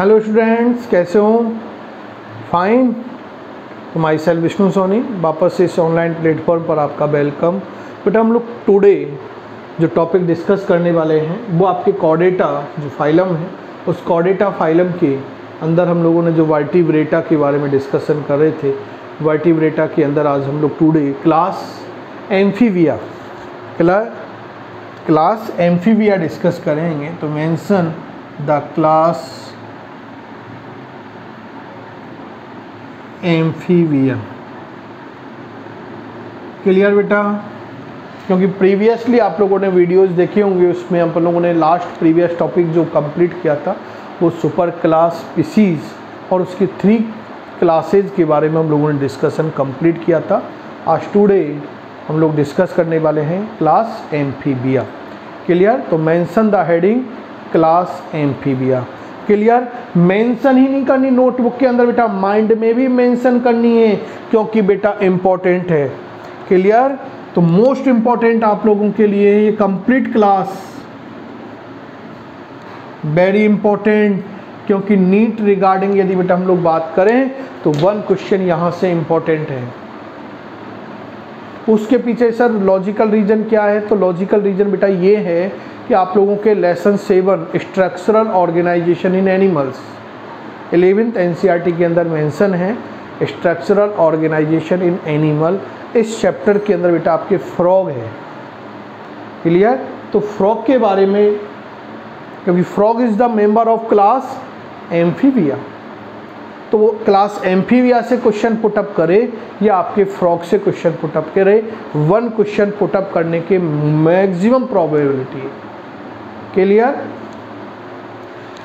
Hello students, कैसे हो? Fine. तो माई सेल्फ विष्णु सोनी, वापस से इस ऑनलाइन प्लेटफॉर्म पर आपका वेलकम। बेटा, हम लोग टुडे जो टॉपिक डिस्कस करने वाले हैं वो आपके कॉर्डेटा जो फाइलम है, उस कॉर्डेटा फाइलम के अंदर हम लोगों ने जो वर्टिब्रेटा के बारे में डिस्कशन कर रहे थे, वर्टिब्रेटा के अंदर आज हम लोग टुडे क्लास एम्फीबिया डिस्कस करेंगे। तो mention the class amphibia. Clear बेटा? क्योंकि प्रीवियसली आप लोगों ने वीडियोस देखे होंगे, उसमें हम लोगों ने लास्ट प्रीवियस टॉपिक जो कंप्लीट किया था वो सुपर क्लास स्पीसीज और उसकी 3 क्लासेज के बारे में हम लोगों ने डिस्कशन कंप्लीट किया था। आज टुडे हम लोग डिस्कस करने वाले हैं क्लास एम्फीबिया। क्लियर? तो mention the heading class amphibia. Clear? Mention ही नहीं करनी नोटबुक के अंदर बेटा, माइंड में भी मेंशन करनी है क्योंकि बेटा इम्पोर्टेंट है। क्लियर? तो मोस्ट इम्पोर्टेंट आप लोगों के लिए ये कंप्लीट क्लास वेरी इंपॉर्टेंट, क्योंकि नीट रिगार्डिंग यदि बेटा हम लोग बात करें तो 1 क्वेश्चन यहाँ से इम्पोर्टेंट है। उसके पीछे सर लॉजिकल रीजन क्या है? तो लॉजिकल रीजन बेटा ये है कि आप लोगों के lesson 7 structural organisation in animals 11th NCERT के अंदर मेंशन है स्ट्रक्चरल ऑर्गेनाइजेशन इन एनिमल। इस चैप्टर के अंदर बेटा आपके फ्रॉग है। क्लियर? तो फ्रॉग के बारे में, क्योंकि frog is the member of class amphibia, तो वो क्लास एम्फीबिया से क्वेश्चन पुटअप करे या आपके फ्रॉग से क्वेश्चन पुटअप करे, 1 क्वेश्चन पुटअप करने के मैक्सिमम प्रोबेबिलिटी है। क्लियर?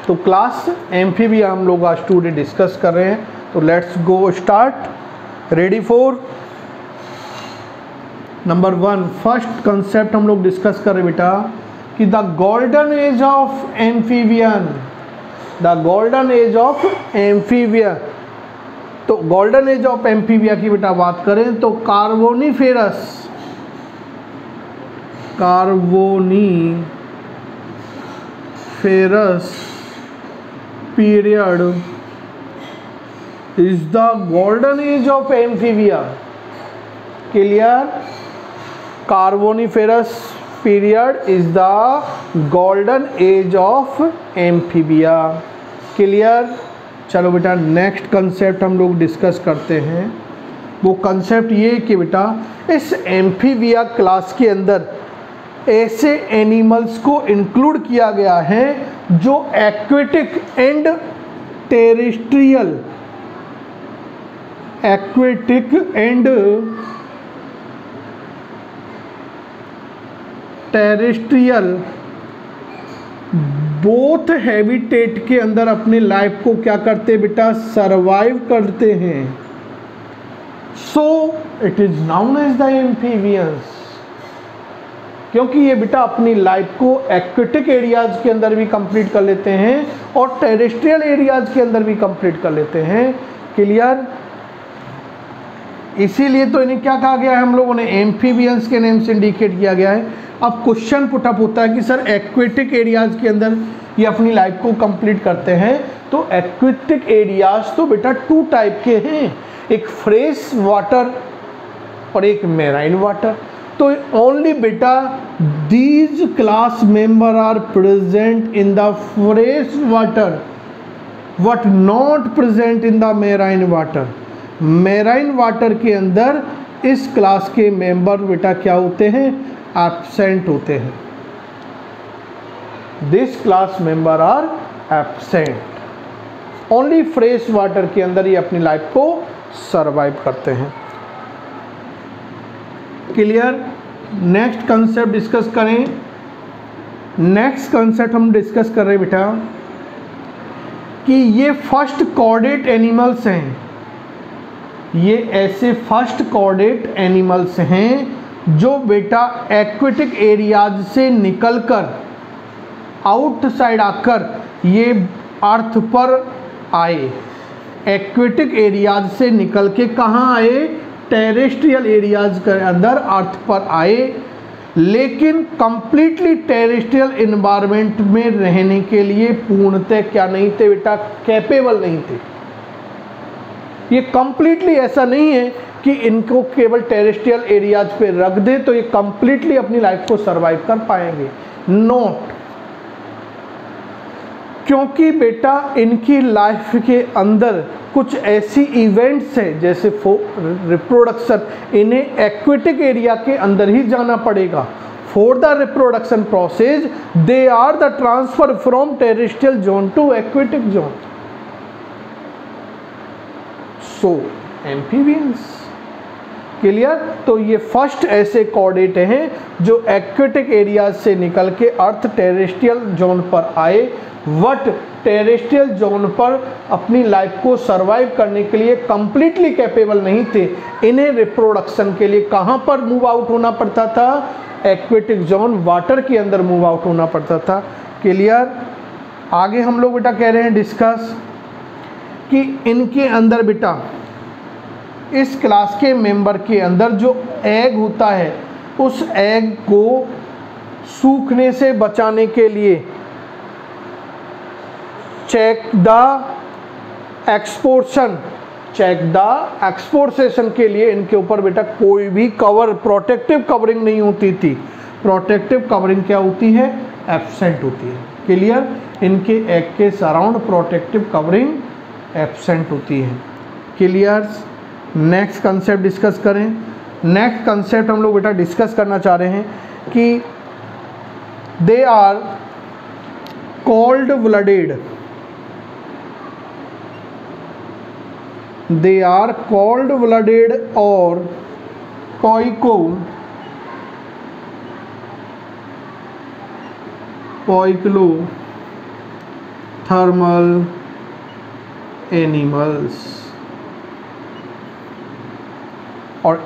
तो क्लास एम्फीबिया हम लोग आज टुडे डिस्कस कर रहे हैं। तो let's go start. Ready for number 1 first concept हम लोग डिस्कस कर रहे हैं बेटा कि the golden age of amphibian, the golden age of amphibia. तो गोल्डन एज ऑफ एम्फीबिया की बेटा बात करें तो Carboniferous period is the golden age of amphibia. Clear? Carboniferous period is the golden age of amphibia. Clear? चलो बेटा next concept हम लोग डिस्कस करते हैं। वो कंसेप्ट ये कि बेटा इस एम्फीबिया क्लास के अंदर ऐसे एनिमल्स को इंक्लूड किया गया है जो aquatic and terrestrial, aquatic and terrestrial both habitat के अंदर अपने लाइफ को क्या करते बेटा, सरवाइव करते हैं। So it is known as the amphibians, क्योंकि ये बेटा अपनी लाइफ को एक्वेटिक एरियाज के अंदर भी कंप्लीट कर लेते हैं और टेरेस्ट्रियल एरियाज के अंदर भी कंप्लीट कर लेते हैं। क्लियर? इसीलिए तो इन्हें क्या कहा गया है, हम लोगों ने एम्फीबियंस के नेम से इंडिकेट किया गया है। अब क्वेश्चन पुटअप होता है कि सर एक्वेटिक एरियाज के अंदर ये अपनी लाइफ को कंप्लीट करते हैं, तो एक्वेटिक एरियाज तो बेटा 2 टाइप के हैं, एक फ्रेश वाटर और एक मेराइन वाटर। तो ओनली बेटा these class member are present in the fresh water but not present in the marine water. Marine water के अंदर इस क्लास के मेंबर बेटा क्या होते हैं, एब्सेंट होते हैं। This class member are absent. Only fresh water के अंदर ये अपनी लाइफ को सरवाइव करते हैं। क्लियर? नेक्स्ट कंसेप्ट डिस्कस करें। नेक्स्ट कंसेप्ट हम डिस्कस कर रहे हैं बेटा कि ये फर्स्ट कॉर्डेट एनिमल्स हैं, ये ऐसे फर्स्ट कॉर्डेट एनिमल्स हैं जो बेटा एक्वेटिक एरियाज से निकलकर आउटसाइड आकर ये अर्थ पर आए। एक्वेटिक एरियाज से निकल के कहाँ आए, टेरेस्ट्रियल एरियाज के अंदर अर्थ पर आए। लेकिन कंप्लीटली टेरेस्ट्रियल इन्वायरमेंट में रहने के लिए पूर्णतः क्या नहीं थे बेटा, कैपेबल नहीं थे। ये कंप्लीटली ऐसा नहीं है कि इनको केवल टेरेस्ट्रियल एरियाज पे रख दे तो ये कंप्लीटली अपनी लाइफ को सरवाइव कर पाएंगे, नॉट। क्योंकि बेटा इनकी लाइफ के अंदर कुछ ऐसी इवेंट्स है जैसे रिप्रोडक्शन, इन्हें एक्वेटिक एरिया के अंदर ही जाना पड़ेगा। For the reproduction process they are the transfer from terrestrial zone to aquatic zone. So amphibians, clear. तो ये फर्स्ट ऐसे कॉर्डेट हैं जो एक्वेटिक एरिया से निकल के अर्थ टेरेस्ट्रियल जोन पर आए, बट टेरेस्ट्रियल जोन पर अपनी लाइफ को सरवाइव करने के लिए कंप्लीटली कैपेबल नहीं थे। इन्हें रिप्रोडक्शन के लिए कहाँ पर मूव आउट होना पड़ता था, एक्वेटिक जोन, वाटर के अंदर मूव आउट होना पड़ता था, क्लियर। आगे हम लोग बेटा कह रहे हैं डिस्कस कि इनके अंदर बेटा इस क्लास के मेंबर के अंदर जो एग होता है उस एग को सूखने से बचाने के लिए चेक द एक्सपोर्टेशन के लिए इनके ऊपर बेटा कोई भी कवर, प्रोटेक्टिव कवरिंग नहीं होती थी। प्रोटेक्टिव कवरिंग क्या होती है, एब्सेंट होती है, क्लियर। इनके एग के सराउंड प्रोटेक्टिव कवरिंग एब्सेंट होती है, क्लियर। नेक्स्ट कंसेप्ट डिस्कस करें। नेक्स्ट कंसेप्ट हम लोग बेटा डिस्कस करना चाह रहे हैं कि they are cold blooded, they are cold blooded और पोइक्लोथर्मल एनिमल्स। और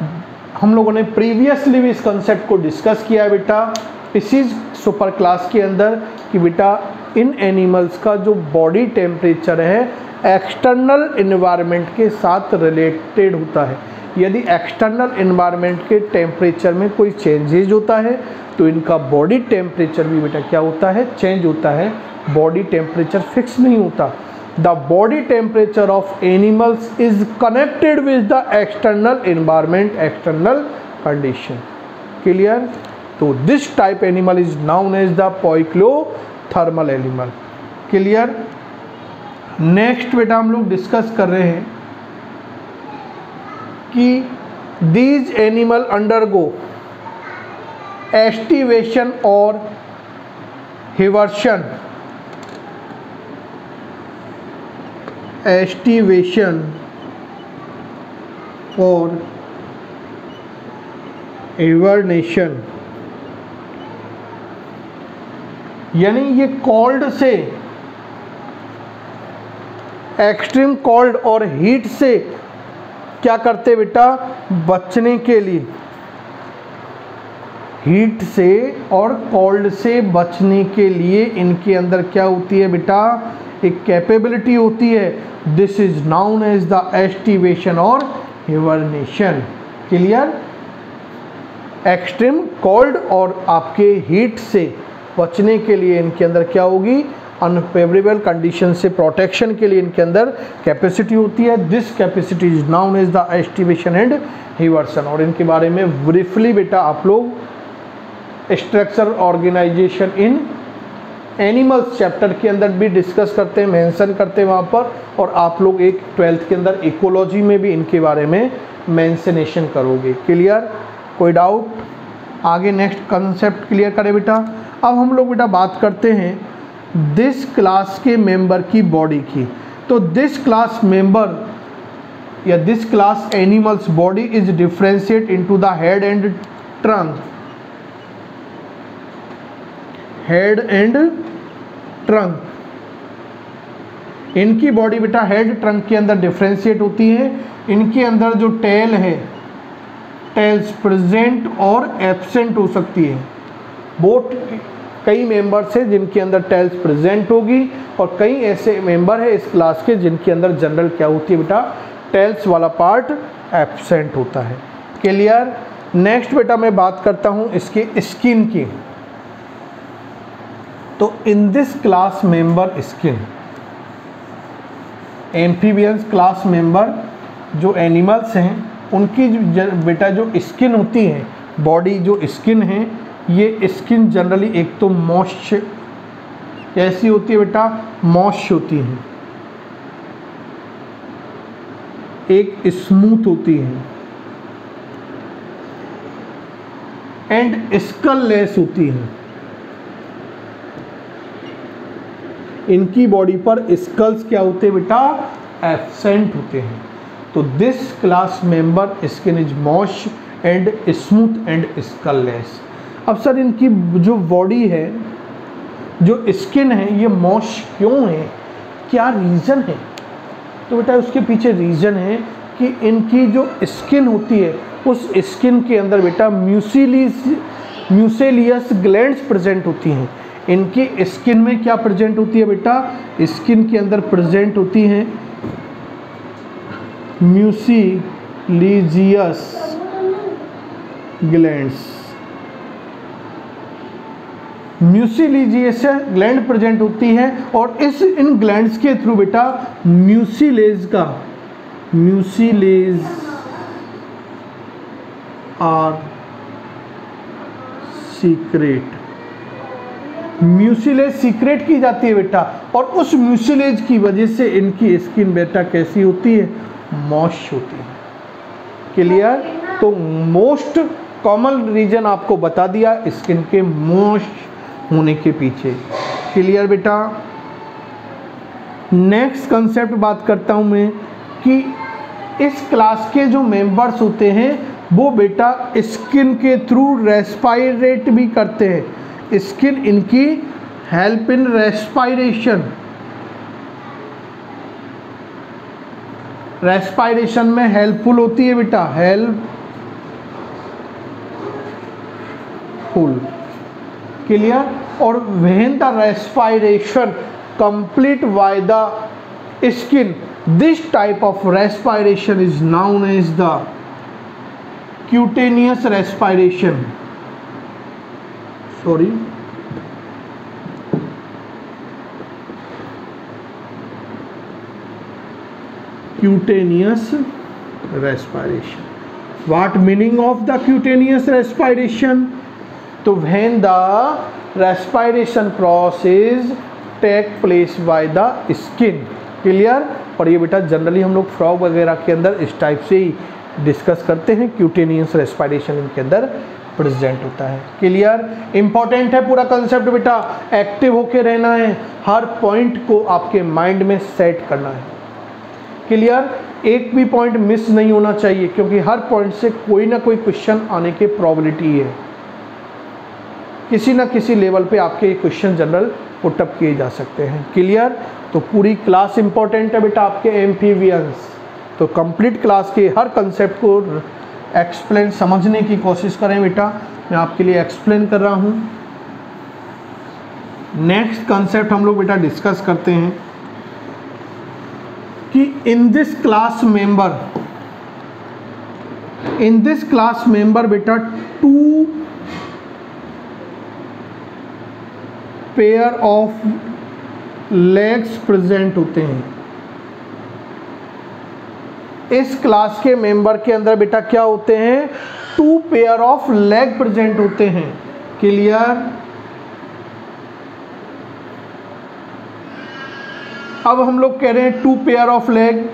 हम लोगों ने प्रीवियसली भी इस कंसेप्ट को डिस्कस किया है बेटा इसी सुपर क्लास के अंदर कि बेटा इन एनिमल्स का जो बॉडी टेम्परेचर है एक्सटर्नल इन्वायरमेंट के साथ रिलेटेड होता है। यदि एक्सटर्नल इन्वायरमेंट के टेम्परेचर में कोई चेंजेज होता है तो इनका बॉडी टेम्परेचर भी बेटा क्या होता है, चेंज होता है। बॉडी टेम्परेचर फिक्स नहीं होता। The body temperature of animals is connected with the external environment, external condition, clear। तो this type animal is known as the poikilothermal animal, clear। Next बेटा हम लोग डिस्कस कर रहे हैं कि these animal undergo estivation और hibernation, एस्टिवेशन और हिबरनेशन, यानी ये कोल्ड से, एक्सट्रीम कोल्ड और हीट से क्या करते बेटा, बचने के लिए, हीट से और कोल्ड से बचने के लिए इनके अंदर क्या होती है बेटा, एक कैपेबिलिटी होती है। This is known as the aestivation और हिबरनेशन, क्लियर। एक्सट्रीम कोल्ड और आपके हीट से बचने के लिए इनके अंदर क्या होगी, अनफेवरेबल कंडीशन से प्रोटेक्शन के लिए इनके अंदर कैपेसिटी होती है। This capacity is known as the aestivation and hibernation. और इनके बारे में ब्रीफली बेटा आप लोग structure organisation in animals chapter के अंदर भी डिस्कस करते हैं, मेंशन करते हैं वहाँ पर। और आप लोग एक 12th के अंदर इकोलॉजी में भी इनके बारे में मेंशनेशन करोगे, क्लियर। कोई डाउट? आगे नेक्स्ट कंसेप्ट क्लियर करें बेटा। अब हम लोग बेटा बात करते हैं दिस क्लास के मेंबर की बॉडी की। तो दिस क्लास मेंबर या this class animals body is differentiate into the head and trunk, head and trunk. इनकी बॉडी बेटा हेड ट्रंक के अंदर डिफरेंशिएट होती है। इनके अंदर जो टेल है, टेल्स प्रेजेंट और एब्सेंट हो सकती है। बोथ कई मेंबर्स हैं जिनके अंदर टेल्स प्रेजेंट होगी और कई ऐसे मेंबर है इस क्लास के जिनके अंदर जनरल क्या होती है बेटा, टेल्स वाला पार्ट एब्सेंट होता है, क्लियर। नेक्स्ट बेटा मैं बात करता हूँ इसके स्किन की। तो इन this class member skin, amphibians class member जो एनिमल्स हैं उनकी बेटा जो स्किन होती है, बॉडी जो स्किन है, ये स्किन जनरली एक तो मॉइस्ट, कैसी होती है बेटा, मॉइस्ट होती है, एक स्मूथ होती है एंड स्कल लेस होती है। इनकी बॉडी पर स्कल्स क्या होते हैं बेटा, एब्सेंट होते हैं। तो this class member skin is moist and smooth and skull less. अब सर इनकी जो बॉडी है, जो स्किन है, ये मॉइस्ट क्यों है, क्या रीज़न है? तो बेटा उसके पीछे रीज़न है कि इनकी जो स्किन होती है उस स्किन के अंदर बेटा म्यूसेलियस ग्लैंड्स प्रेजेंट होती हैं। इनकी स्किन में क्या प्रेजेंट होती है बेटा, स्किन के अंदर प्रेजेंट होती हैं mucilaginous glands. Mucilaginous gland present होती है और इन ग्लैंड्स के थ्रू बेटा mucilage are secrete, mucilage secrete की जाती है बेटा, और उस म्यूसिलेज की वजह से इनकी स्किन बेटा कैसी होती है, मॉइस्ट होती है। क्लियर? तो मोस्ट कॉमन रीजन आपको बता दिया स्किन के मॉइस्ट होने के पीछे। क्लियर बेटा? नेक्स्ट कंसेप्ट बात करता हूं मैं कि इस क्लास के जो मेंबर्स होते हैं वो बेटा स्किन के थ्रू रेस्पायरेट भी करते हैं। स्किन इनकी हेल्प इन रेस्पायरेशन, रेस्पायरेशन में हेल्पफुल होती है बेटा, हेल्पफुल। क्लियर? और when the respiration complete by the skin, this type of respiration is known as the cutaneous respiration. Sorry, cutaneous respiration. What meaning of the cutaneous respiration? तो when the respiration process take place by the skin. Clear? और ये बेटा generally हम लोग frog वगैरह के अंदर इस टाइप से ही डिस्कस करते हैं, क्यूटेनियस रेस्पिरेशन इनके अंदर प्रेजेंट होता है। क्लियर? इंपॉर्टेंट है पूरा कंसेप्ट बेटा, एक्टिव होके रहना है, हर पॉइंट को आपके माइंड में सेट करना है। क्लियर? एक भी पॉइंट मिस नहीं होना चाहिए क्योंकि हर पॉइंट से कोई ना कोई क्वेश्चन आने की प्रोबेबिलिटी है, किसी ना किसी लेवल पे आपके क्वेश्चन जनरल पुटअप किए जा सकते हैं। क्लियर? तो पूरी क्लास इंपॉर्टेंट है बेटा आपके एम्फीबियंस। तो कंप्लीट क्लास के हर कंसेप्ट को एक्सप्लेन समझने की कोशिश करें बेटा, मैं आपके लिए एक्सप्लेन कर रहा हूँ। नेक्स्ट कंसेप्ट हम लोग बेटा डिस्कस करते हैं कि इन दिस क्लास मेंबर बेटा two pair of legs present होते हैं। इस क्लास के मेंबर के अंदर बेटा क्या होते हैं, two pair of leg present होते हैं। क्लियर? अब हम लोग कह रहे हैं टू पेयर ऑफ लेग,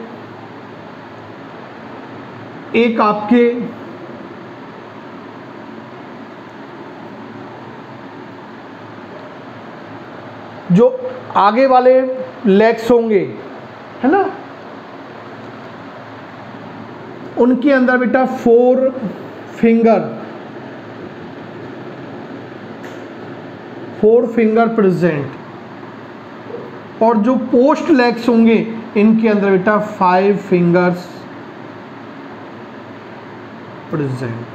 एक आपके जो आगे वाले लेग्स होंगे, है ना, उनके अंदर बेटा फोर फिंगर प्रेजेंट, और जो पोस्ट लेग्स होंगे इनके अंदर बेटा 5 फिंगर्स प्रेजेंट।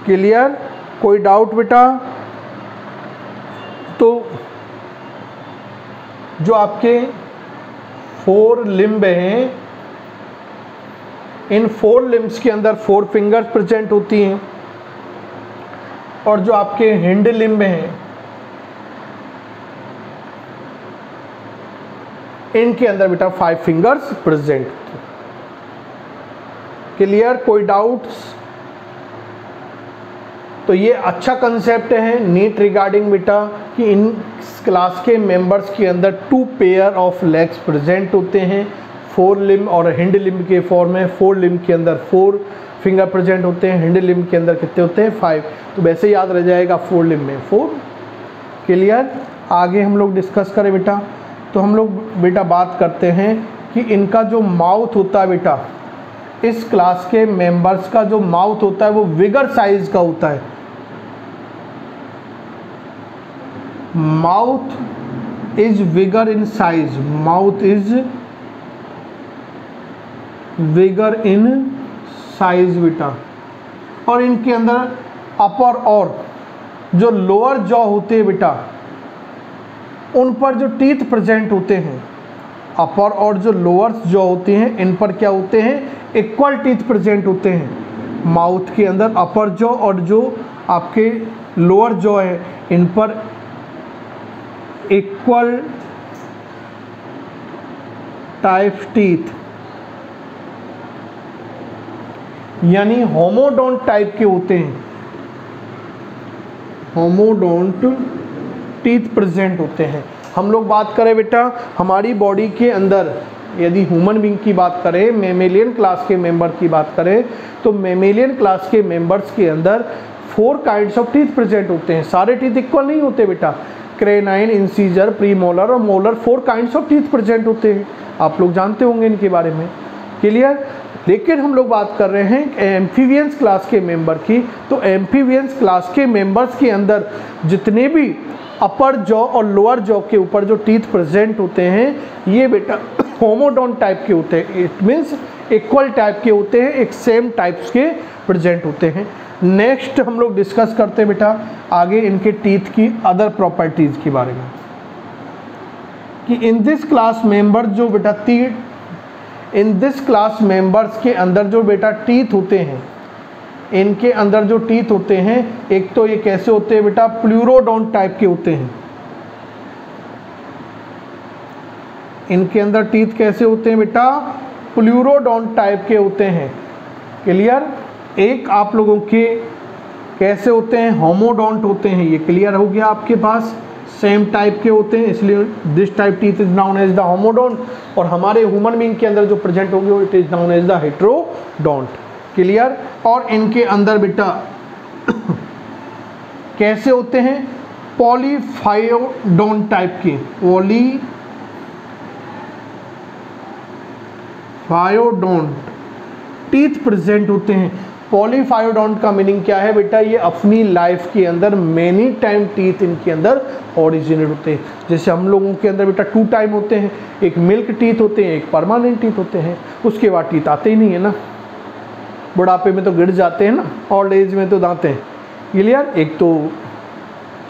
क्लियर? कोई डाउट बेटा? तो जो आपके 4 लिम्ब हैं इन 4 लिम्स के अंदर 4 फिंगर्स प्रेजेंट होती हैं, और जो आपके हिंड लिम्ब हैं इनके अंदर बेटा 5 फिंगर्स प्रेजेंट। क्लियर? कोई डाउट्स? तो ये अच्छा कंसेप्ट है नीट रिगार्डिंग बेटा कि इन क्लास के मेंबर्स के अंदर 2 पेयर ऑफ लेग्स प्रेजेंट होते हैं, 4 लिम्ब और हिंड लिम्ब के फॉर्म में। 4 लिम्ब के अंदर 4 फिंगर प्रेजेंट होते हैं, हिंड लिम्ब के अंदर कितने होते हैं? 5। तो वैसे याद रह जाएगा 4 लिम्ब में 4। क्लियर? आगे हम लोग डिस्कस करें बेटा, तो हम लोग बेटा बात करते हैं कि इनका जो माउथ होता है बेटा, इस क्लास के मेंबर्स का जो माउथ होता है वो विगर साइज का होता है। Mouth is vigour in size, mouth is vigour in size बेटा। और इनके अंदर अपर और जो लोअर जॉ होते हैं बेटा, उन पर जो टीथ प्रेजेंट होते हैं, अपर और जो लोअर जॉ होते हैं इन पर क्या होते हैं? इक्वल टीथ प्रेजेंट होते हैं। माउथ के अंदर अपर जॉ और जो आपके लोअर जॉ है इन पर इक्वल टाइप टीथ, यानी होमोडोंट टाइप के होते हैं, होमोडोंट टीथ प्रेजेंट होते हैं। हम लोग बात करें बेटा हमारी बॉडी के अंदर, यदि ह्यूमन बीइंग की बात करें, मेमेलियन क्लास के मेंबर की बात करें, तो मेमेलियन क्लास के मेंबर्स के अंदर 4 काइंड्स ऑफ टीथ प्रेजेंट होते हैं। सारे टीथ इक्वल नहीं होते बेटा, क्रेनाइन, इंसीजर, प्रीमोलर और molar 4 kinds of teeth present होते हैं। आप लोग जानते होंगे इनके बारे में। क्लियर? लेकिन हम लोग बात कर रहे हैं एम्फीबियंस क्लास के मेंबर की, तो एम्फीबियंस क्लास के मेंबर्स के अंदर जितने भी अपर जॉ और लोअर जॉ के ऊपर जो टीथ प्रेजेंट होते हैं ये बेटा होमोडोंट टाइप के होते हैं। इट मीन्स इक्वल टाइप के होते हैं, एक सेम टाइप्स के प्रेजेंट होते हैं। नेक्स्ट हम लोग डिस्कस करते हैं बेटा आगे इनके टीथ की अदर प्रॉपर्टीज के बारे में, कि इन दिस क्लास मेंबर जो बेटा इन दिस क्लास मेंबर्स के अंदर जो बेटा टीथ होते हैं, इनके अंदर जो टीथ होते हैं, एक तो ये कैसे होते हैं बेटा? प्लूरोडोंट टाइप के होते हैं। इनके अंदर टीथ कैसे होते हैं बेटा? प्लूरोडोंट टाइप के होते हैं। क्लियर? एक आप लोगों के कैसे होते हैं? होमोडोंट होते हैं। ये क्लियर हो गया आपके पास, सेम टाइप के होते हैं, इसलिए this type teeth is known as the homodont. और हमारे ह्यूमन बीइंग के अंदर जो प्रेजेंट होंगे वो it is known as the heterodont. Clear? और इनके अंदर बेटा कैसे होते हैं? पॉलीफायोडोंट टाइप के, पॉलीफायोडोंट टीथ प्रेजेंट होते हैं। पॉलीफायोडोंट का मीनिंग क्या है बेटा? ये अपनी लाइफ के अंदर मेनी टाइम टीथ इनके अंदर ओरिजिनेट होते हैं। जैसे हम लोगों के अंदर बेटा 2 टाइम होते हैं, एक मिल्क टीथ होते हैं, एक परमानेंट टीथ होते हैं। उसके बाद टीथ आते ही नहीं है ना, बुढ़ापे में तो गिर जाते हैं ना, ओल्ड एज में तो दांत हैं। क्लियर? एक तो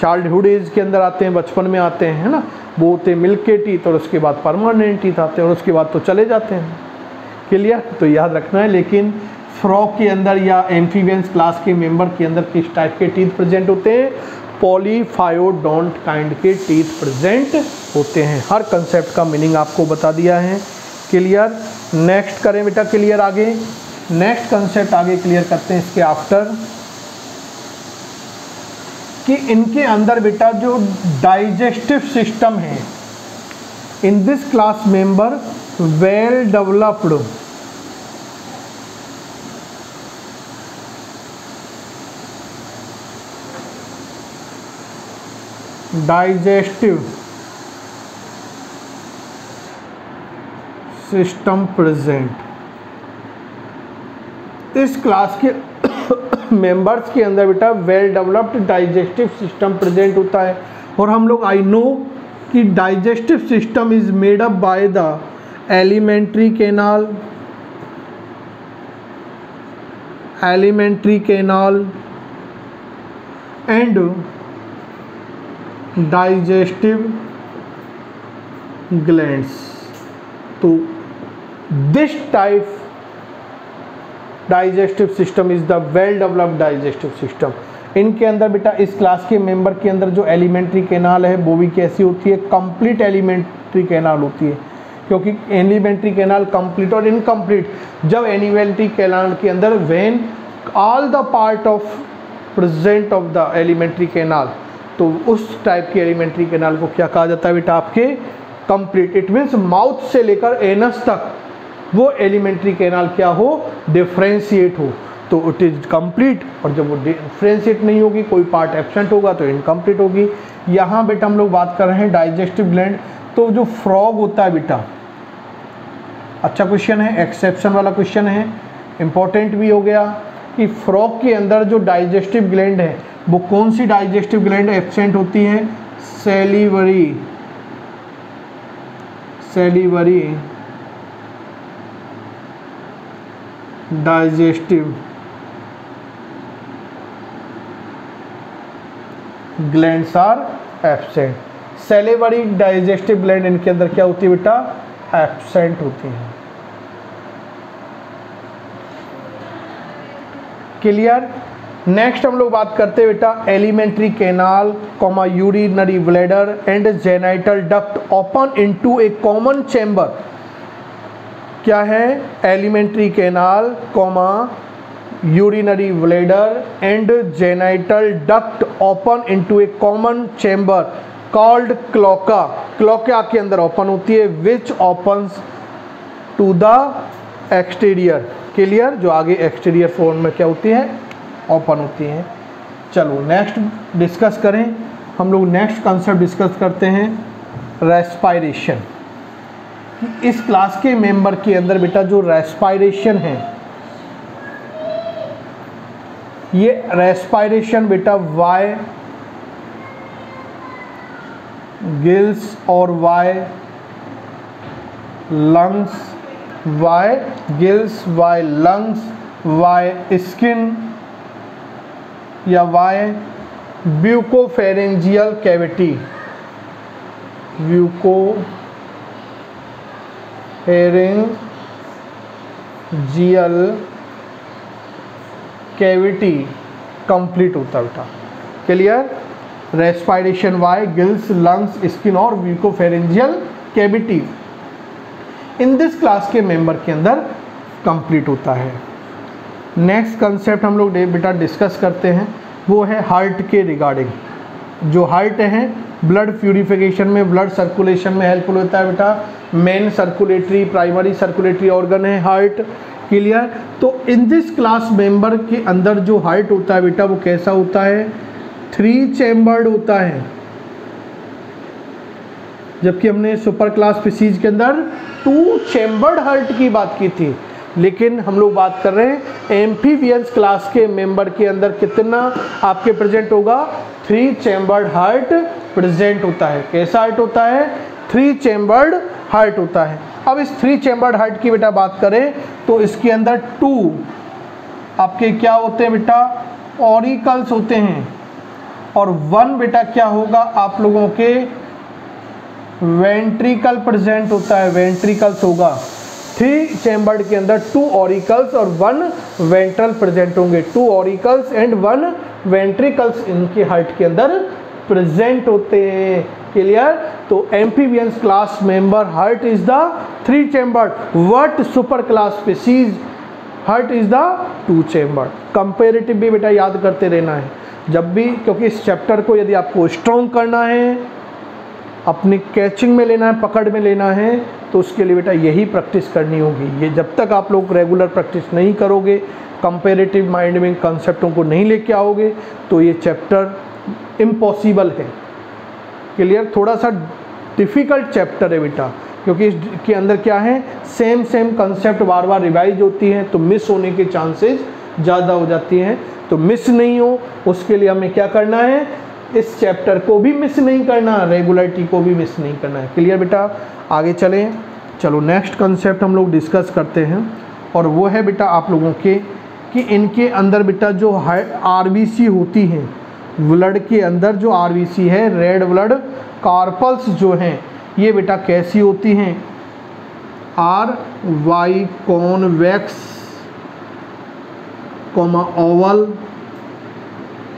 चाइल्डहुड एज के अंदर आते हैं, बचपन में आते हैं, है ना, वो होते हैं मिल्क के टीथ, और उसके बाद परमानेंट टीथ आते हैं, और उसके बाद तो चले जाते हैं। क्लियर? तो याद रखना है। लेकिन फ्रॉग के अंदर या एम्फीबियंस क्लास के मेंबर के अंदर किस टाइप के टीथ प्रेजेंट होते हैं? पॉलीफायोडोंट काइंड के टीथ प्रेजेंट होते हैं। हर कंसेप्ट का मीनिंग आपको बता दिया है। क्लियर? नेक्स्ट करें बेटा क्लियर आगे। नेक्स्ट कंसेप्ट आगे क्लियर करते हैं इसके आफ्टर, कि इनके अंदर बेटा जो डाइजेस्टिव सिस्टम है, in this class member well developed digestive system present. इस क्लास के मेंबर्स के अंदर बेटा well developed digestive system present होता है। और हम लोग आई नो कि digestive system is made up by the alimentary canal and digestive glands. तो this type digestive system is the well developed digestive system. इनके अंदर बेटा इस क्लास के मेंबर के अंदर जो एलिमेंट्री कैनाल है वो भी कैसी होती है, कंप्लीट एलिमेंट्री कैनाल होती है, क्योंकि एलिमेंट्री कैनाल कंप्लीट और इनकम्प्लीट, जब एलिमेंट्री कैनाल के अंदर when all the part of present of the alimentary canal, तो उस टाइप की एलिमेंट्री कैनाल को क्या कहा जाता है बेटा, आपके कंप्लीट। इट मीन्स माउथ से लेकर एनस तक वो एलिमेंट्री कैनाल क्या हो, डिफ्रेंशिएट हो, तो इट इज कंप्लीट। और जब वो डिफ्रेंशिएट नहीं होगी, कोई पार्ट एब्सेंट होगा तो इनकम्प्लीट होगी। यहाँ बेटा हम लोग बात कर रहे हैं डाइजेस्टिव ग्लैंड। तो जो फ्रॉग होता है बेटा, अच्छा क्वेश्चन है, एक्सेप्शन वाला क्वेश्चन है, इंपॉर्टेंट भी हो गया कि फ्रॉग के अंदर जो डाइजेस्टिव ग्लैंड है वो कौन सी डाइजेस्टिव ग्लैंड एब्सेंट होती है, salivary digestive glands are absent. Salivary digestive gland इनके अंदर क्या होती है बेटा, एब्सेंट होती है। क्लियर। नेक्स्ट हम लोग बात करते हैं बेटा alimentary canal comma urinary bladder and genital duct open into a common chamber. क्या है, alimentary canal comma urinary bladder and genital duct open into a common chamber called cloaca. Cloaca के अंदर ओपन होती है, which opens to the exterior. Clear, जो आगे exterior form में क्या होती है, ओपन होती हैं। चलो नेक्स्ट डिस्कस करें हम लोग। नेक्स्ट कंसेप्ट डिस्कस करते हैं रेस्पायरेशन। इस क्लास के मेंबर के अंदर बेटा जो रेस्पायरेशन है, ये रेस्पायरेशन बेटा वाई गिल्स और by lungs, by gills, by lungs, by skin या by buccopharyngeal cavity, buccopharyngeal cavity complete होता है बेटा। Clear, respiration by gills, lungs, skin और buccopharyngeal cavity in this class के मेंबर के अंदर कंप्लीट होता है। नेक्स्ट कंसेप्ट हम लोग बेटा डिस्कस करते हैं, वो है हार्ट के रिगार्डिंग। जो हार्ट है ब्लड प्यूरिफिकेशन में, ब्लड सर्कुलेशन में हेल्पफुल होता है बेटा। Main circulatory, primary circulatory organ है हार्ट। क्लियर। तो इन दिस क्लास मेंबर के अंदर जो हार्ट होता है बेटा वो कैसा होता है, 3 चैम्बर्ड होता है, जबकि हमने सुपर क्लास स्पीसीज के अंदर 2 चैम्बर्ड हार्ट की बात की थी। लेकिन हम लोग बात कर रहे हैं एम्फीबियंस क्लास के मेंबर के अंदर कितना आपके प्रेजेंट होगा, 3 चैम्बर्ड हार्ट प्रेजेंट होता है। कैसा हार्ट होता है, 3 चैम्बर्ड हार्ट होता है। अब इस 3 चैम्बर्ड हार्ट की बेटा बात करें तो इसके अंदर 2 आपके क्या होते हैं बेटा, ऑरिकल्स होते हैं, और 1 बेटा क्या होगा आप लोगों के वेंट्रिकल प्रेजेंट होता है, वेंट्रिकल्स होगा। 3 चैम्बर्ड के अंदर 2 ऑरिकल्स और 1 वेंट्रल प्रेजेंट होंगे। 2 ऑरिकल्स एंड 1 वेंट्रिकल्स इनके हार्ट के अंदर प्रेजेंट होते हैं। क्लियर। तो amphibians class member heart is the 3 chambered, what super class species heart is the 2 chambered. Comparative भी बेटा याद करते रहना है जब भी, क्योंकि इस चैप्टर को यदि आपको स्ट्रॉन्ग करना है, अपनी कैचिंग में लेना है, पकड़ में लेना है, तो उसके लिए बेटा यही प्रैक्टिस करनी होगी। ये जब तक आप लोग रेगुलर प्रैक्टिस नहीं करोगे, कंपेरेटिव माइंड में कंसेप्टों को नहीं लेके आओगे, तो ये चैप्टर इम्पॉसिबल है। क्लियर। थोड़ा सा डिफ़िकल्ट चैप्टर है बेटा, क्योंकि इसके अंदर क्या है, सेम कंसेप्ट बार बार रिवाइज होती हैं, तो मिस होने के चांसेस ज़्यादा हो जाती हैं। तो मिस नहीं हो उसके लिए हमें क्या करना है, इस चैप्टर को भी मिस नहीं करना, रेगुलरिटी को भी मिस नहीं करना है। क्लियर बेटा। आगे चलें। चलो नेक्स्ट कंसेप्ट हम लोग डिस्कस करते हैं, और वो है बेटा आप लोगों के कि इनके अंदर बेटा जो आरबीसी होती हैं, ब्लड के अंदर जो आरबीसी है, रेड ब्लड कार्पल्स जो हैं, ये बेटा कैसी होती हैं, are biconvex oval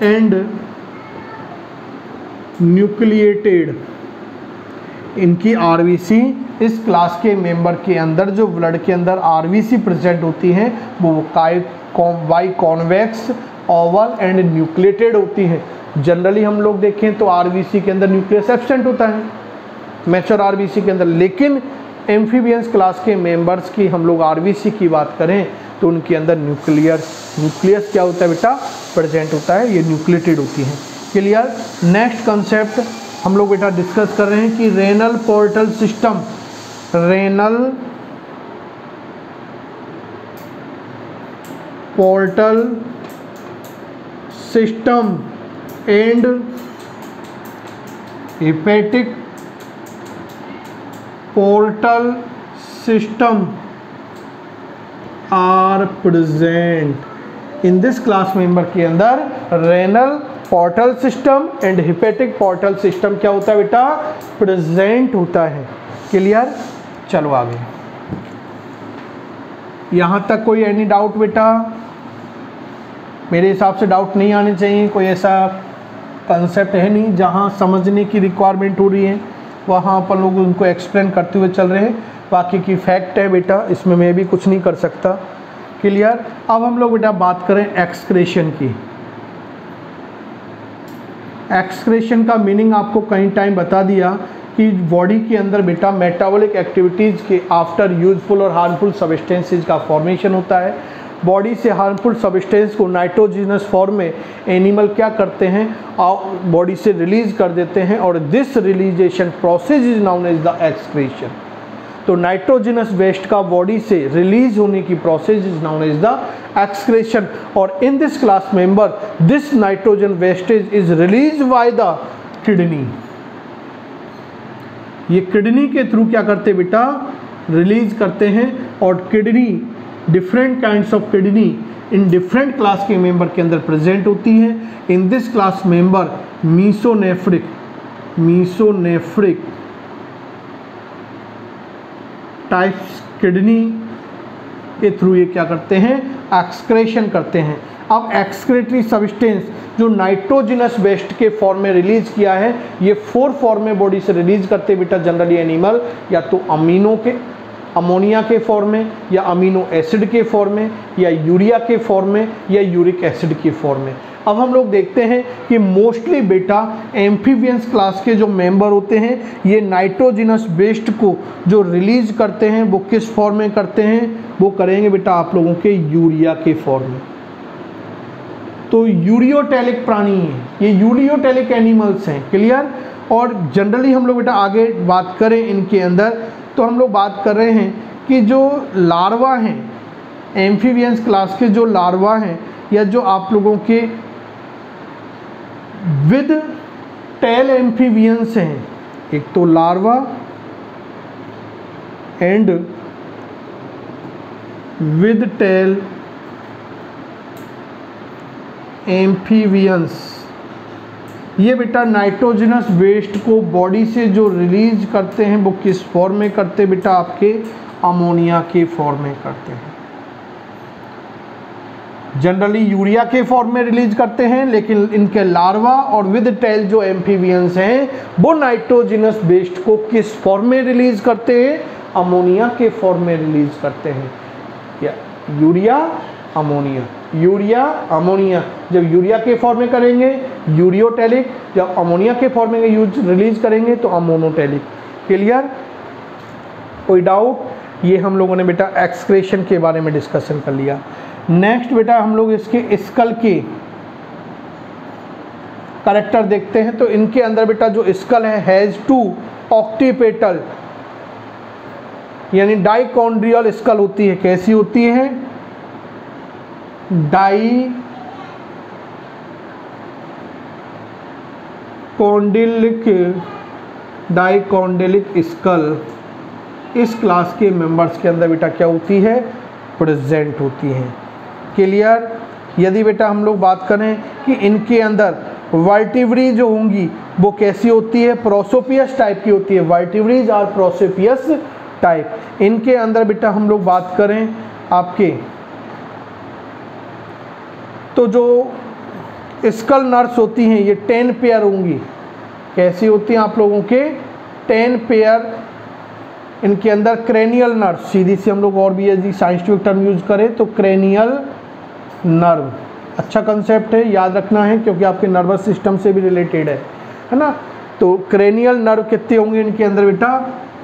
and nucleated, इनकी आरबीसी इस क्लास के मेंबर के अंदर जो ब्लड के अंदर आरबीसी प्रेजेंट होती हैं वो biconvex, oval and nucleated होती हैं। जनरली हम लोग देखें तो आरबीसी के अंदर न्यूक्लियस एब्सेंट होता है मैच्योर आरबीसी के अंदर, लेकिन एम्फीबियंस क्लास के मेंबर्स की हम लोग आरबीसी की बात करें तो उनके अंदर न्यूक्लियस क्या होता है बेटा, प्रेजेंट होता है, ये न्यूक्लिएटेड होती हैं। क्लियर। नेक्स्ट कंसेप्ट हम लोग बेटा डिस्कस कर रहे हैं कि renal portal system, renal portal system and hepatic portal system are present in this class member के अंदर renal portal system and hepatic portal system क्या होता है बेटा, प्रेजेंट होता है। क्लियर। चलो आगे, यहां तक कोई एनी डाउट बेटा? मेरे हिसाब से डाउट नहीं आने चाहिए, कोई ऐसा कंसेप्ट है नहीं जहां समझने की रिक्वायरमेंट हो रही है वहाँ अपन लोग उनको एक्सप्लेन करते हुए चल रहे हैं, बाकी की फैक्ट है बेटा, इसमें मैं भी कुछ नहीं कर सकता। क्लियर। अब हम लोग बेटा बात करें एक्सक्रेशन की। एक्सक्रेशन का मीनिंग आपको कई टाइम बता दिया कि बॉडी के अंदर बेटा मेटाबॉलिक एक्टिविटीज़ के आफ्टर यूजफुल और हार्मफुल सब्सटेंसेज का फॉर्मेशन होता है। बॉडी से हार्मफुल सब्सटेंस को नाइट्रोजिनस फॉर्म में एनिमल क्या करते हैं, बॉडी से रिलीज कर देते हैं, और this relegation process is known as the excretion. तो नाइट्रोजिनस वेस्ट का बॉडी से रिलीज होने की process is known as the excretion. और in this class member this nitrogen wastage is release by the kidney. ये किडनी के through क्या करते बेटा, रिलीज करते हैं, और kidney different kinds of kidney in different class के मेंबर के अंदर प्रेजेंट होती है। In this class member मीसोनेफ्रिक types kidney के थ्रू ये क्या करते हैं, एक्सक्रेशन करते हैं। अब एक्सक्रेटरी सब्सटेंस जो नाइट्रोजिनस वेस्ट के फॉर्म में रिलीज किया है, ये 4 फॉर्म में बॉडी से रिलीज करते बेटा जनरली एनिमल, या तो अमोनिया के फॉर्म में, या अमीनो एसिड के फॉर्म में, या यूरिया के फॉर्म में, या यूरिक एसिड के फॉर्म में। अब हम लोग देखते हैं कि मोस्टली बेटा एम्फीबियंस क्लास के जो मेंबर होते हैं ये नाइट्रोजिनस वेस्ट को जो रिलीज करते हैं वो किस फॉर्म में करते हैं, वो करेंगे बेटा आप लोगों के यूरिया के फॉर्म में। तो यूरियोटेलिक प्राणी हैं, ये यूरियोटेलिक एनिमल्स हैं। क्लियर। और जनरली हम लोग बेटा आगे बात करें इनके अंदर, तो हम लोग बात कर रहे हैं कि जो लार्वा हैं, एम्फीबियंस क्लास के जो लार्वा हैं, या जो आप लोगों के विद टेल एम्फीबियंस हैं, एक तो larva and with tail amphibians, ये बेटा नाइट्रोजनस वेस्ट को बॉडी से जो रिलीज करते हैं वो किस फॉर्म में करते हैं बेटा, आपके अमोनिया के फॉर्म में करते हैं। जनरली यूरिया के फॉर्म में रिलीज करते हैं, लेकिन इनके लार्वा और विद टेल जो एम्फीबियंस हैं वो नाइट्रोजनस वेस्ट को किस फॉर्म में रिलीज करते हैं, अमोनिया के फॉर्म में रिलीज करते हैं। या यूरिया अमोनिया, यूरिया अमोनिया, जब यूरिया के फॉर्म में करेंगे यूरियोटेलिक, जब अमोनिया के फॉर्म में रिलीज करेंगे तो अमोनोटेलिक। क्लियर। कोई डाउट? ये हम लोगों ने बेटा एक्सक्रेशन के बारे में डिस्कशन कर लिया। नेक्स्ट बेटा हम लोग इसके स्कल के कैरेक्टर देखते हैं। तो इनके अंदर बेटा जो स्कल है हैज 2 ऑक्टिपेटल यानी डाइकॉन्ड्रियल स्कल होती है। कैसी होती है? डाइकॉन्डिलिक स्कल इस क्लास के मेंबर्स के अंदर बेटा क्या होती है? प्रेजेंट होती है। क्लियर। यदि बेटा हम लोग बात करें कि इनके अंदर वर्टिब्री जो होंगी वो कैसी होती है? प्रोसोपियस टाइप की होती है। Vertebrae are procoelous type. इनके अंदर बेटा हम लोग बात करें आपके तो जो स्कल नर्व्स होती हैं ये 10 पेयर होंगी। कैसी होती हैं आप लोगों के 10 पेयर, इनके अंदर क्रेनियल नर्व, सीधी सी हम लोग और भी यदि साइंटिफिक टर्म यूज करें तो क्रेनियल नर्व, अच्छा कंसेप्ट है, याद रखना है क्योंकि आपके नर्वस सिस्टम से भी रिलेटेड है ना। तो क्रेनियल नर्व कितने होंगे इनके अंदर बेटा,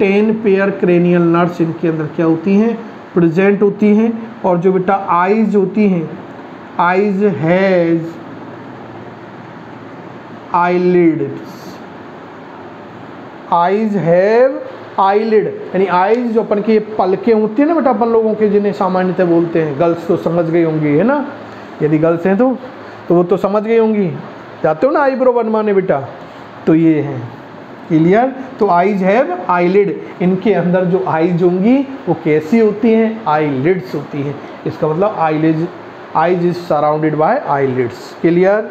10 पेयर क्रेनियल नर्व्स इनके अंदर क्या होती हैं, प्रेजेंट होती हैं। और जो बेटा आइज होती हैं, eyes has eyelids, eyes have eyelid, यानी आइज जो अपन की पलकें होती है ना बेटा अपन लोगों के, जिन्हें सामान्यतः बोलते हैं, गर्ल्स तो समझ गई होंगी है ना, यदि गर्ल्स हैं तो वो तो समझ गई होंगी, जाते हो ना आईब्रो बनवाने बेटा, तो ये हैं, क्लियर। तो आइज हैव आईलिड, इनके अंदर जो आइज होंगी वो कैसी होती हैं, आईलिड्स होती हैं। इसका मतलब eyelid, eyes is surrounded by eyelids, clear.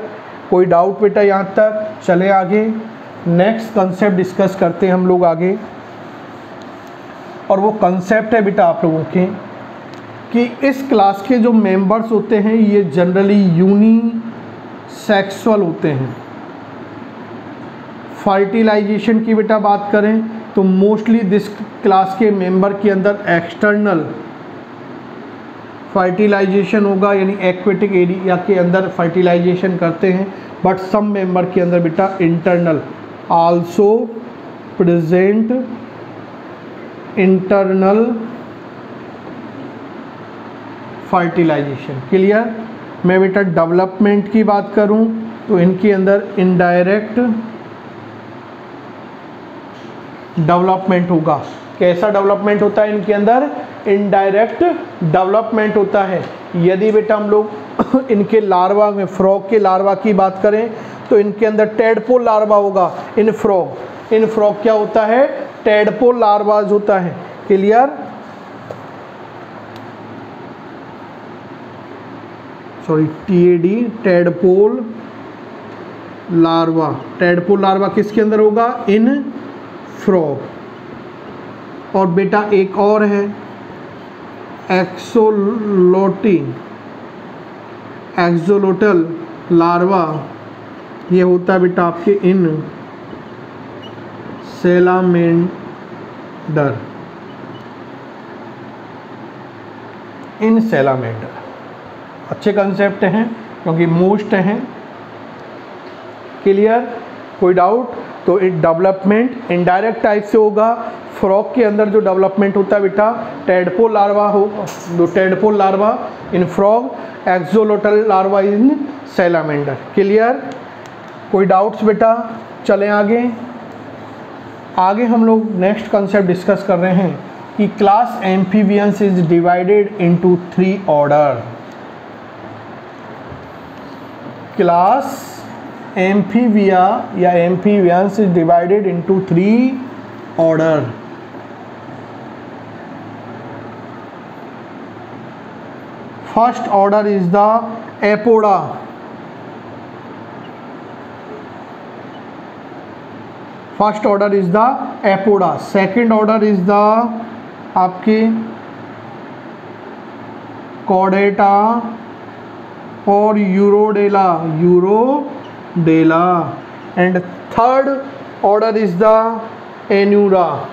कोई डाउट बेटा यहाँ तक? चले आगे, नेक्स्ट कंसेप्ट डिस्कस करते हैं हम लोग आगे। और वो कंसेप्ट है बेटा आप लोगों के कि इस क्लास के जो मेंबर्स होते हैं ये जनरली यूनिसेक्सुअल होते हैं। फर्टिलाइजेशन की बेटा बात करें तो मोस्टली दिस क्लास के मेंबर के अंदर एक्सटर्नल फर्टिलाइजेशन होगा, यानी एक्वेटिक एरिया के अंदर फर्टिलाइजेशन करते हैं, बट सम मेंबर के अंदर बेटा internal also present internal fertilisation, clear. मैं बेटा डेवलपमेंट की बात करूं तो इनके अंदर इनडायरेक्ट डेवलपमेंट होगा। कैसा डेवलपमेंट होता है इनके अंदर, इनडायरेक्ट डेवलपमेंट होता है। यदि बेटा हम लोग इनके लार्वा में, फ्रॉग के लार्वा की बात करें तो इनके अंदर टेडपोल लार्वा होगा। इन फ्रॉग क्या होता है, टेडपोल लार्वाज होता है, clear. Sorry TAD, tadpole larva. Tadpole larva किसके अंदर होगा, इन फ्रॉग। और बेटा एक और है एक्सोलोटल लार्वा, ये होता है बेटा आपके इन सैलामेंडर, इन सैलामेंडर। अच्छे कंसेप्ट हैं क्योंकि मोस्ट हैं, क्लियर। कोई डाउट? तो एक डेवलपमेंट इनडायरेक्ट टाइप से होगा। फ्रॉग के अंदर जो डेवलपमेंट होता है बेटा टेडपोल लार्वा हो, जो टेडपोल लार्वा इन फ्रॉग, एक्सोलोटल लार्वा इन सैलामेंडर, क्लियर। कोई डाउट्स बेटा? चलें आगे। आगे हम लोग नेक्स्ट कंसेप्ट डिस्कस कर रहे हैं कि class amphibians is divided into 3 order. Class Amphibia या amphibians is divided into 3 order. First order is the Apoda, first order is the Apoda. Second order is the आपके कॉर्डेटा और Urodela, Urodela. And third order is the Anura.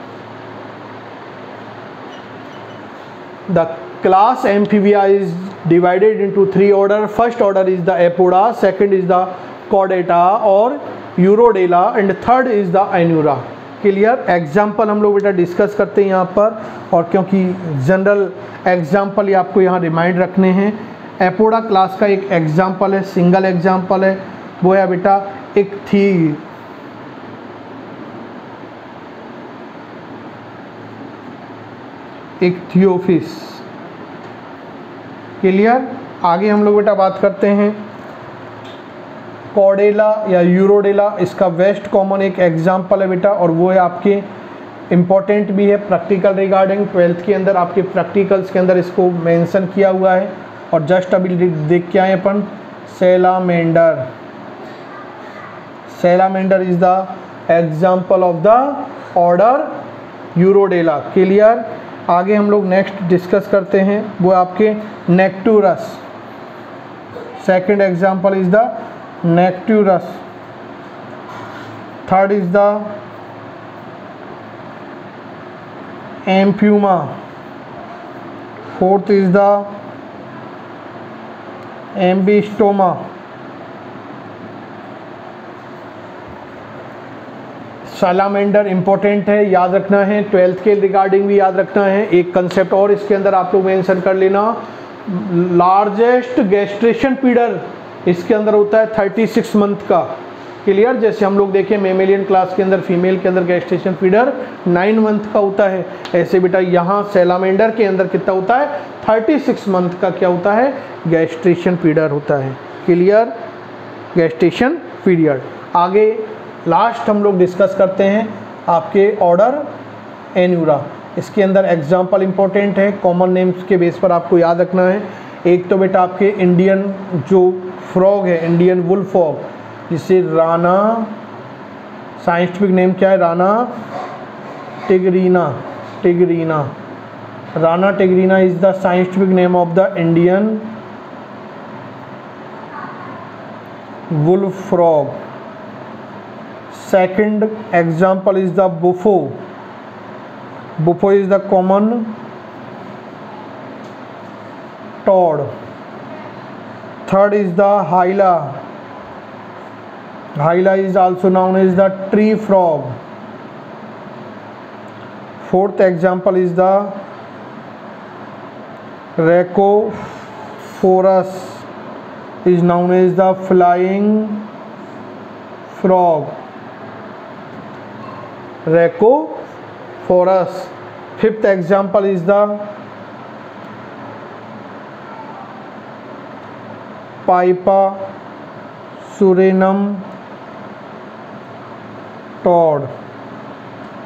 The class amphibia is divided into 3 order. First order is the apoda, second is the chordata और Urodela and third is the Anura, clear. Example हम लोग बेटा discuss करते हैं यहाँ पर, और क्योंकि जनरल एग्जाम्पल ये आपको यहाँ रिमाइंड रखने हैं। एपोडा क्लास का एक एग्जाम्पल है, सिंगल एग्जाम्पल है, वो है बेटा इक्थियोफिस, क्लियर। आगे हम लोग बेटा बात करते हैं कॉर्डेला या यूरोडेला। इसका वेस्ट कॉमन एक एग्जाम्पल है बेटा, और वो है आपके इम्पॉर्टेंट भी है प्रैक्टिकल रिगार्डिंग। 12th के अंदर आपके प्रैक्टिकल्स के अंदर इसको मेंशन किया हुआ है। और जस्ट अभी देख के आए अपन salamander. Salamander is the example of the order Urodela, clear. आगे हम लोग नेक्स्ट डिस्कस करते हैं, वो आपके Necturus. Second example is the Necturus. Third is the Amphuma. Fourth is the Ambystoma. Salamander important है, याद रखना है, 12th के रिगार्डिंग भी याद रखना है। एक कंसेप्ट और इसके अंदर आप लोग मेंशन कर लेना, लार्जेस्ट गैस्ट्रेशन पीरियड इसके अंदर होता है 36 मंथ का। क्लियर? जैसे हम लोग देखें मेमेलियन क्लास के अंदर फीमेल के अंदर गैस्ट्रेशन पीरियड 9 मंथ का होता है, ऐसे बेटा यहाँ सैलामेंडर के अंदर कितना होता है, 36 मंथ का क्या होता है, गैस्ट्रेशन पीरियड होता है। क्लियर? Gestation period. आगे लास्ट हम लोग डिस्कस करते हैं आपके ऑर्डर एन्यूरा। इसके अंदर एग्जाम्पल इंपॉर्टेंट है, कॉमन नेम्स के बेस पर आपको याद रखना है। एक तो बेटा आपके इंडियन जो फ्रॉग है, इंडियन वुल फ्रॉग, जिसे राना, साइंटिफिक नेम क्या है, Rana tigrina. Tigrina, Rana tigrina is the scientific name of the Indian bull frog. Second example is the buffo. Buffo is the common toad. Third is the hyla. Hyla is also known as the tree frog. Fourth example is the Rhacophorus, is known as the flying frog. Rhacophorus. Fifth example is the Pipa-Surinam toad.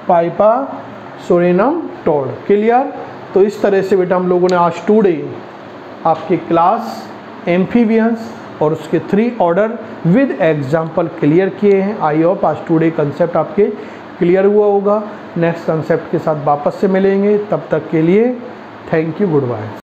Pipa-Surinam toad. Clear? तो इस तरह से बेटा हम लोगों ने आज today आपके क्लास एम्फीबियंस और उसके 3 ऑर्डर विद एग्जाम्पल क्लियर किए हैं। आई होप आज टुडे कंसेप्ट आपके क्लियर हुआ होगा। नेक्स्ट कंसेप्ट के साथ वापस से मिलेंगे, तब तक के लिए थैंक यू, गुड बाय।